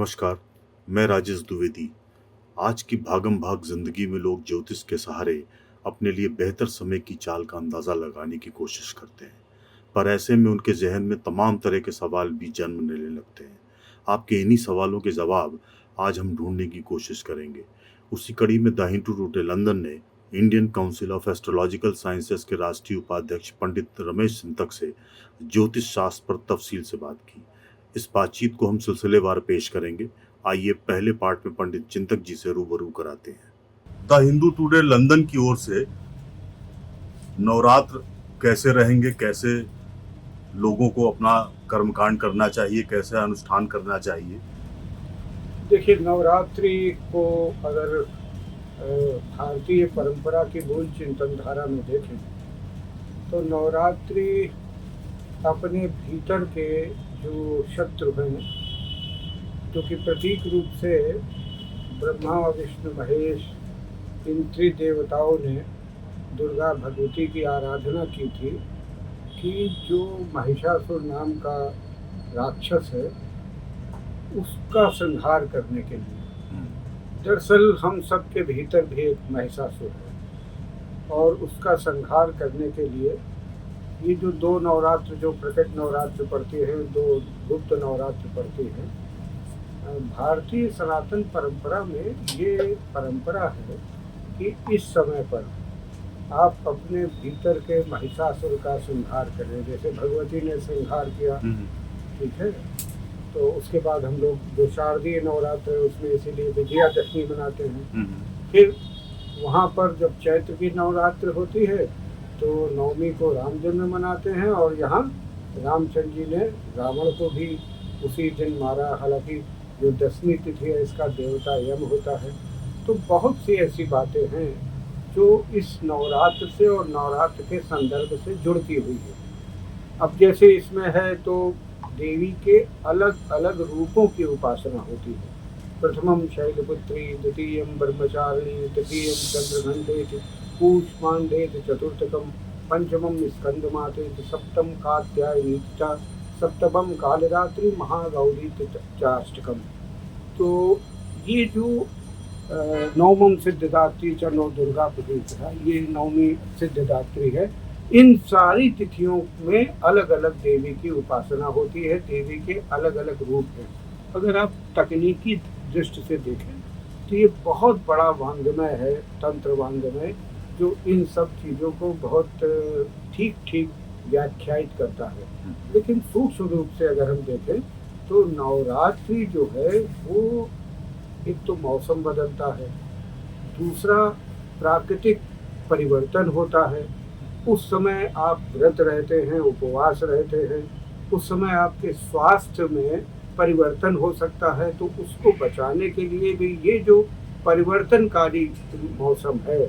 नमस्कार, मैं राजेश द्विवेदी। आज की भागम भाग जिंदगी में लोग ज्योतिष के सहारे अपने लिए बेहतर समय की चाल का अंदाजा लगाने की कोशिश करते हैं, पर ऐसे में उनके जहन में तमाम तरह के सवाल भी जन्म लेने लगते हैं। आपके इन्हीं सवालों के जवाब आज हम ढूंढने की कोशिश करेंगे। उसी कड़ी में द हिंदू टुडे लंदन ने Indian council of astrological sciences के राष्ट्रीय उपाध्यक्ष पंडित रमेश चिंतक से ज्योतिष शास्त्र पर तफसील से बात की। इस बातचीत को हम सिलसिलेवार पेश करेंगे। आइए पहले पार्ट में पंडित चिंतक जी से रूबरू कराते हैं। द हिंदू टुडे लंदन की ओर से नवरात्र कैसे रहेंगे, कैसे लोगों को अपना कर्मकांड करना चाहिए, कैसे अनुष्ठान करना चाहिए? देखिए, नवरात्रि को अगर भारतीय परंपरा की मूल चिंतन धारा में देखें तो नवरात्रि अपने भीतर के जो शत्रु हैं, जो कि प्रतीक रूप से ब्रह्मा विष्णु महेश इन त्रिदेवताओं ने दुर्गा भगवती की आराधना की थी कि जो महिषासुर नाम का राक्षस है उसका संहार करने के लिए। दरअसल हम सबके भीतर भी एक महिषासुर है और उसका संहार करने के लिए ये जो दो नवरात्र, जो प्रकट नवरात्र पड़ती है, दो गुप्त नवरात्र पड़ती है, भारतीय सनातन परंपरा में ये परंपरा है कि इस समय पर आप अपने भीतर के महिषासुर का संहार करें। जैसे भगवती ने संहार किया, ठीक है, तो उसके बाद हम लोग जो शारदीय नवरात्र है उसमें इसीलिए विजयादशमी मनाते हैं। फिर वहाँ पर जब चैत्र की नवरात्र होती है तो नवमी को राम जन्म मनाते हैं और यहाँ रामचंद्र जी ने रावण को भी उसी दिन मारा। हालांकि जो 10वीं तिथि है इसका देवता यम होता है। तो बहुत सी ऐसी बातें हैं जो इस नवरात्र से और नवरात्र के संदर्भ से जुड़ती हुई है। अब जैसे इसमें है तो देवी के अलग अलग रूपों की उपासना होती है। प्रथमम शैलपुत्री, द्वितीयम ब्रह्मचारिणी, तृतीयम चंद्रघंटे, कूष्मांडेत, चतुर्थकम पंचमम स्कंदमाते, सप्तम कात्यायनी, सप्तमम कालरात्रि, महागौरी चाष्टकम। तो ये जो नवमम सिद्धदात्री च नौ दुर्गा प्रतिष्ठा, ये नवमी सिद्धदात्री है। इन सारी तिथियों में अलग अलग देवी की उपासना होती है, देवी के अलग अलग रूप हैं। अगर आप तकनीकी दृष्टि से देखें तो ये बहुत बड़ा वांग्मय है, तंत्र वांग्मय, जो इन सब चीज़ों को बहुत ठीक ठीक व्याख्यायित करता है। लेकिन सूक्ष्म रूप से अगर हम देखें तो नवरात्रि जो है वो एक तो मौसम बदलता है, दूसरा प्राकृतिक परिवर्तन होता है। उस समय आप व्रत रहते हैं, उपवास रहते हैं, उस समय आपके स्वास्थ्य में परिवर्तन हो सकता है। तो उसको बचाने के लिए भी ये जो परिवर्तनकारी मौसम है,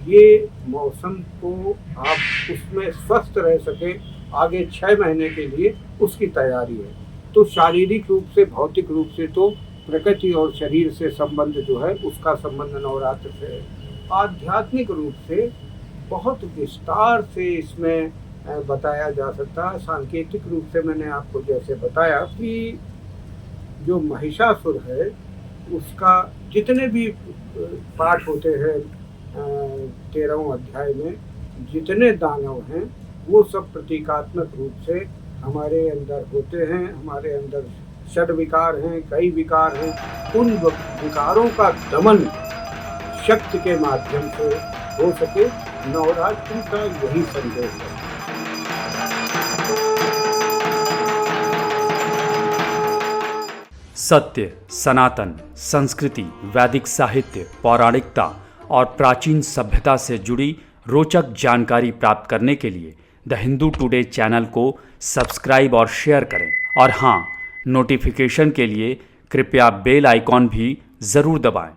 ये मौसम को आप उसमें स्वस्थ रह सके आगे 6 महीने के लिए, उसकी तैयारी है। तो शारीरिक रूप से, भौतिक रूप से तो प्रकृति और शरीर से संबंध जो है उसका संबंध नवरात्र से है। आध्यात्मिक रूप से बहुत विस्तार से इसमें बताया जा सकता है। सांकेतिक रूप से मैंने आपको जैसे बताया कि जो महिषासुर है उसका जितने भी पाठ होते हैं 13वें अध्याय में, जितने दानव हैं वो सब प्रतीकात्मक रूप से हमारे अंदर होते हैं। हमारे अंदर षड विकार हैं, कई विकार हैं। उन विकारों का दमन शक्ति के माध्यम से हो सके, नवरात्रि का यही संदेश है। सत्य, सनातन, संस्कृति, वैदिक साहित्य, पौराणिकता और प्राचीन सभ्यता से जुड़ी रोचक जानकारी प्राप्त करने के लिए द हिंदू टुडे चैनल को सब्सक्राइब और शेयर करें। और हाँ, नोटिफिकेशन के लिए कृपया बेल आइकॉन भी ज़रूर दबाएं।